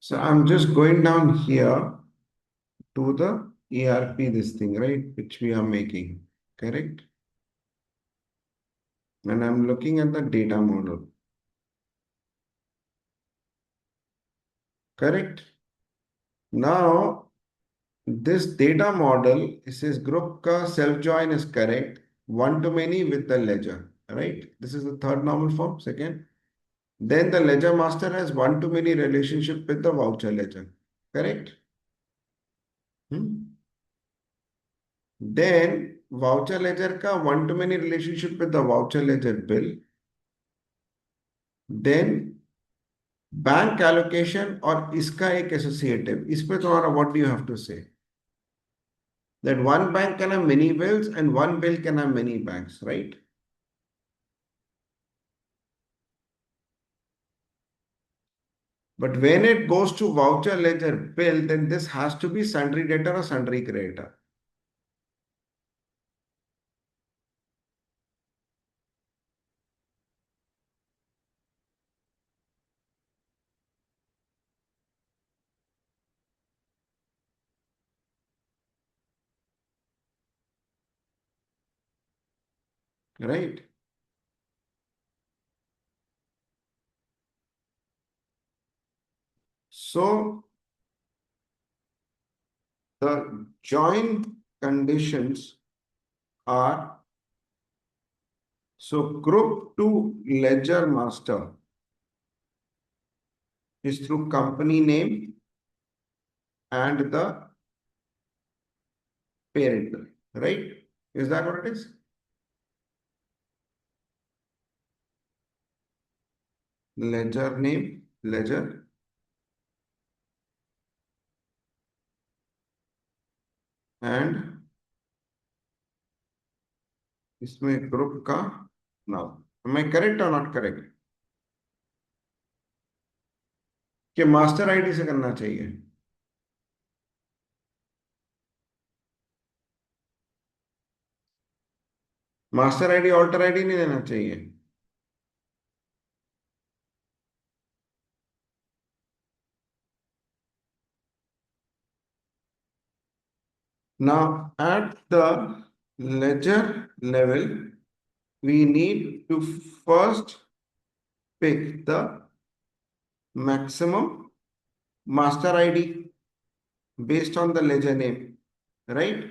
So I'm just going down here to the ERP, this thing, right, which we are making, correct? And I'm looking at the data model, correct? Now, this data model, it says group ka self join is correct, one to many with the ledger, right? This is the third normal form, second. Then the ledger master has one to many relationship with the voucher ledger, correct? Hmm? Then voucher ledger का one to many relationship with the voucher ledger bill. Then bank allocation और इसका एक associative. इस पे तुम्हारा what do you have to say? That one bank can have many bills and one bill can have many banks, right? But when it goes to voucher ledger bill, then this has to be sundry debtor or sundry creditor. Right? So the joint conditions are, so group to ledger master is through company name and the parent bill, right? Is that what it is? Ledger name, ledger, and इसमें group का नाम। Am I correct or not correct? कि master ID से करना चाहिए? Master ID alter ID नहीं देना चाहिए? Now at the ledger level, we need to first pick the maximum master ID based on the ledger name, right?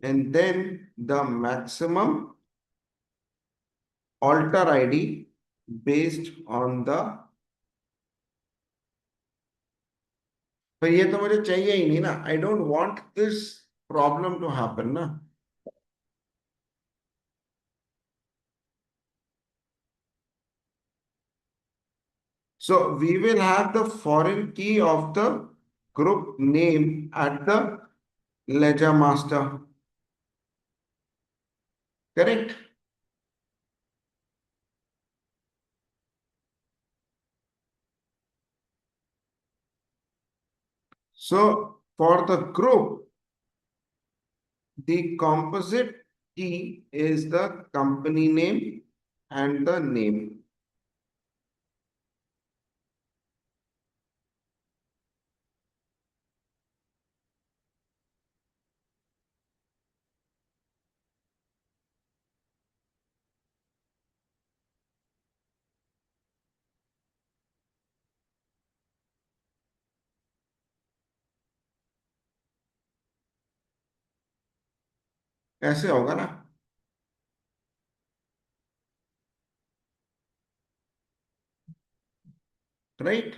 And then the maximum alter ID based on the, पर ये तो मुझे चाहिए ही नहीं ना, I don't want this problem to happen ना. So we will have the foreign key of the group name at the ledger master. Correct? So for the group, the composite key is the company name and the name. ऐसे होगा ना? Right?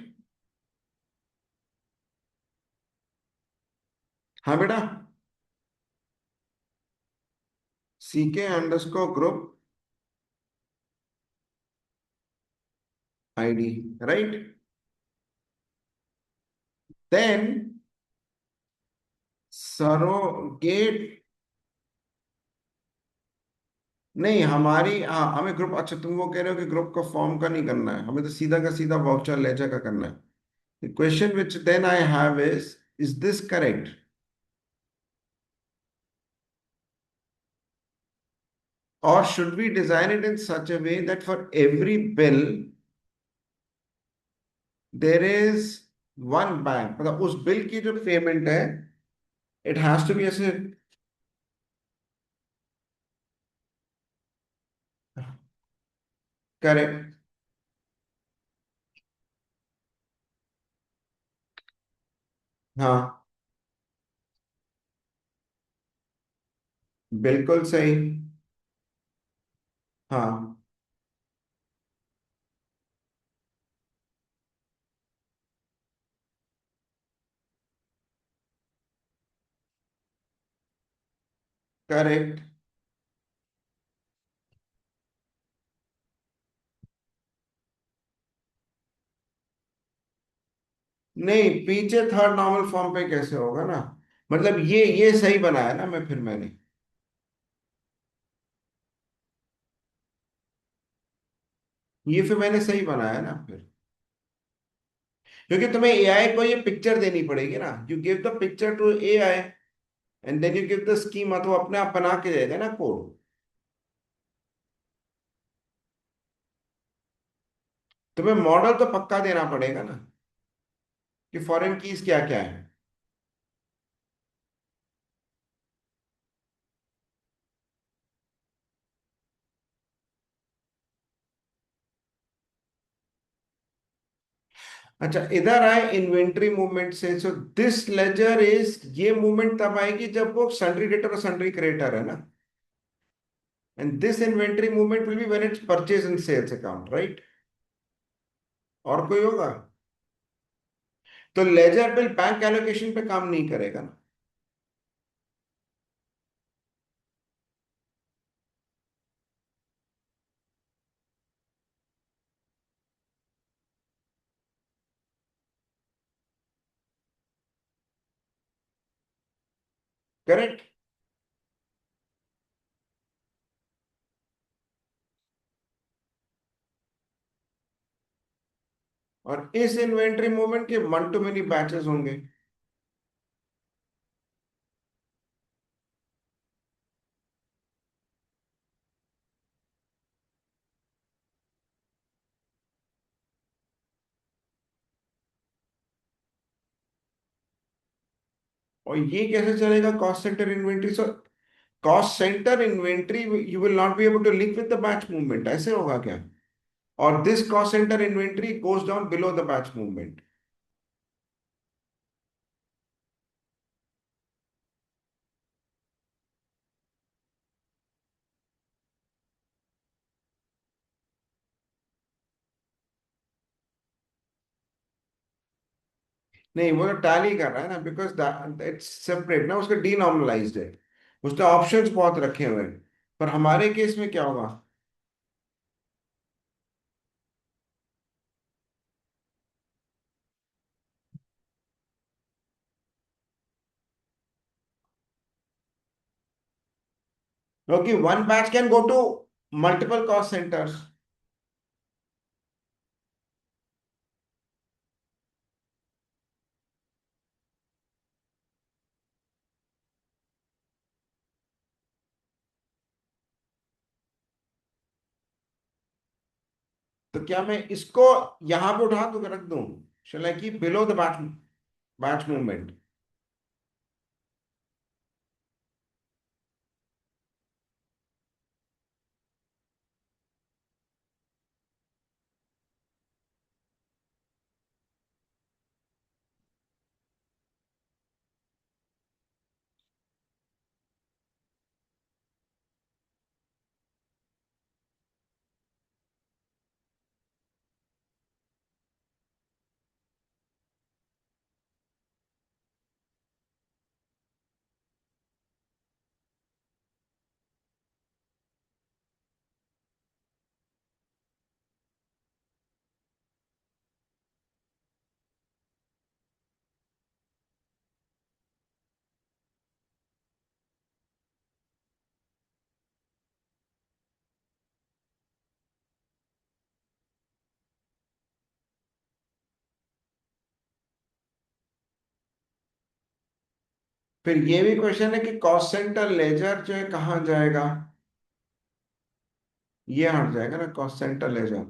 हाँ बेटा. CK underscore group ID, right? Then surrogate, नहीं हमारी, हाँ हमें group, अच्छा तुम वो कह रहे हो कि ग्रुप का फॉर्म का नहीं करना है, हमें तो सीधा का सीधा वाउचर लेजर का करना है. The question which then I have is this correct? Or should we design it in such a way that for every bill there is one bank, मतलब उस बिल की जो पेमेंट है, इट हैज टू बी ऐसे। Correct. हाँ, बिल्कुल सही। हाँ, करेक्ट। नहीं, पीछे थर्ड नॉर्मल फॉर्म पे कैसे होगा ना, मतलब ये सही बनाया ना मैं, फिर मैंने, ये फिर मैंने सही बनाया ना फिर, क्योंकि तुम्हें एआई को ये पिक्चर देनी पड़ेगी ना, you give the picture to AI and then you give the schema, तो वो अपने आप बना के देगा ना कोड। तुम्हें मॉडल तो पक्का देना पड़ेगा ना, कि फॉरेन कीज क्या क्या है। अच्छा, इधर आए इन्वेंट्री मूवमेंट से, सो दिस लेजर इज, ये मूवमेंट तब आएगी जब वो सन्ड्री डेटर और सन्ड्री क्रेडिटर है ना, and this inventory movement will be when it's purchase in sales account, right. और कोई होगा? तो लेजर बिल बैंक एलोकेशन पे काम नहीं करेगा ना। करेक्ट। और इस इन्वेंट्री मूवमेंट के वन टू मेनी बैचेस होंगे। और ये कैसे चलेगा cost centre inventory? So cost centre inventory you will not be able to link with the batch movement, ऐसे होगा क्या? और this cost centre inventory goes down below the batch movement. नहीं, वो तो टैली कर रहा है ना, बिकॉज इट्स सेपरेट ना, उसका डीनॉर्मलाइज्ड है, उसने ऑप्शंस बहुत रखे हुए हैं। पर हमारे केस में क्या होगा? क्योंकि one batch can go to multiple cost centres. तो क्या मैं इसको यहां पे उठा दूं, रख दूं? Shall I keep below the batch, batch movement? फिर ये भी क्वेश्चन है कि कॉस्ट सेंटर लेजर जो है कहाँ जाएगा? ये हट जाएगा ना cost centre ledger.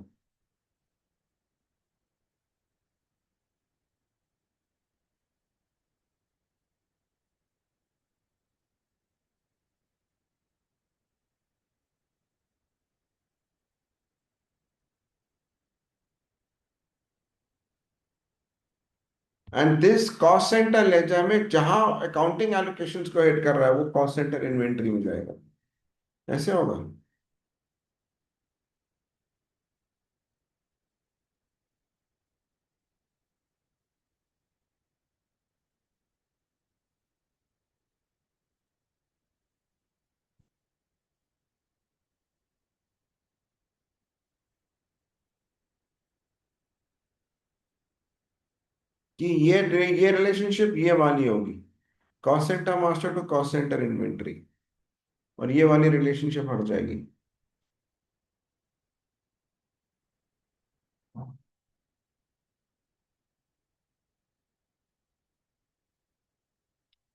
And this cost centre ledger में जहां अकाउंटिंग एलोकेशंस को ऐड कर रहा है वो कॉस्ट सेंटर इन्वेंट्री में जाएगा। ऐसे होगा। कि ये रिलेशनशिप ये वाली होगी, cost centre master to cost centre inventory, और ये वाली रिलेशनशिप हट जाएगी।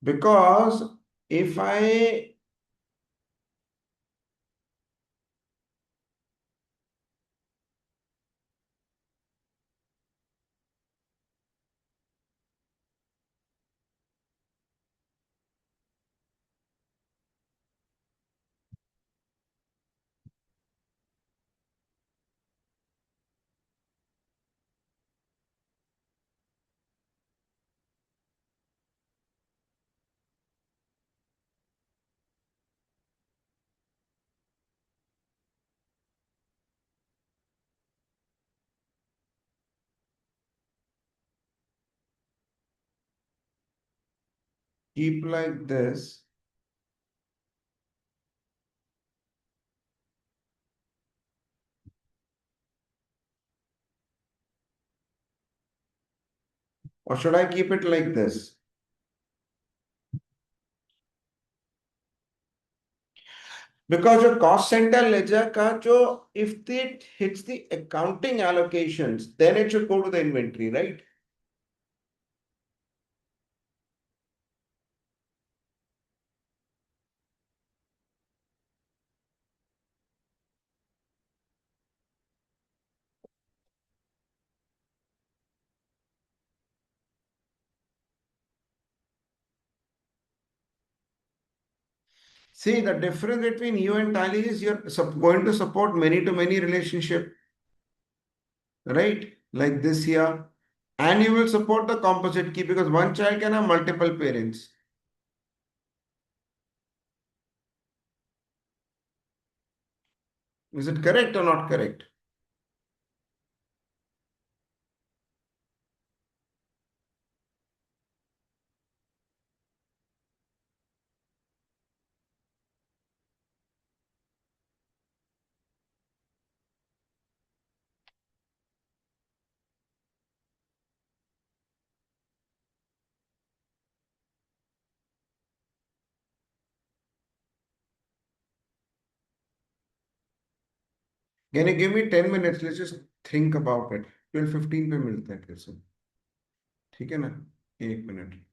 Because if I keep like this, और should I keep it like this? Because जो कॉस्ट सेंटर लेजर का जो, if it hits the accounting allocations then it should go to the inventory, right? See, the difference between you and Tally is you're going to support many to many relationship, right? Like this here. And you will support the composite key because one child can have multiple parents. Is it correct or not correct? Can you give me 10 minutes? Let's just think about it. 12:15 पे मिलते हैं फिर से। ठीक है ना? 1 minute.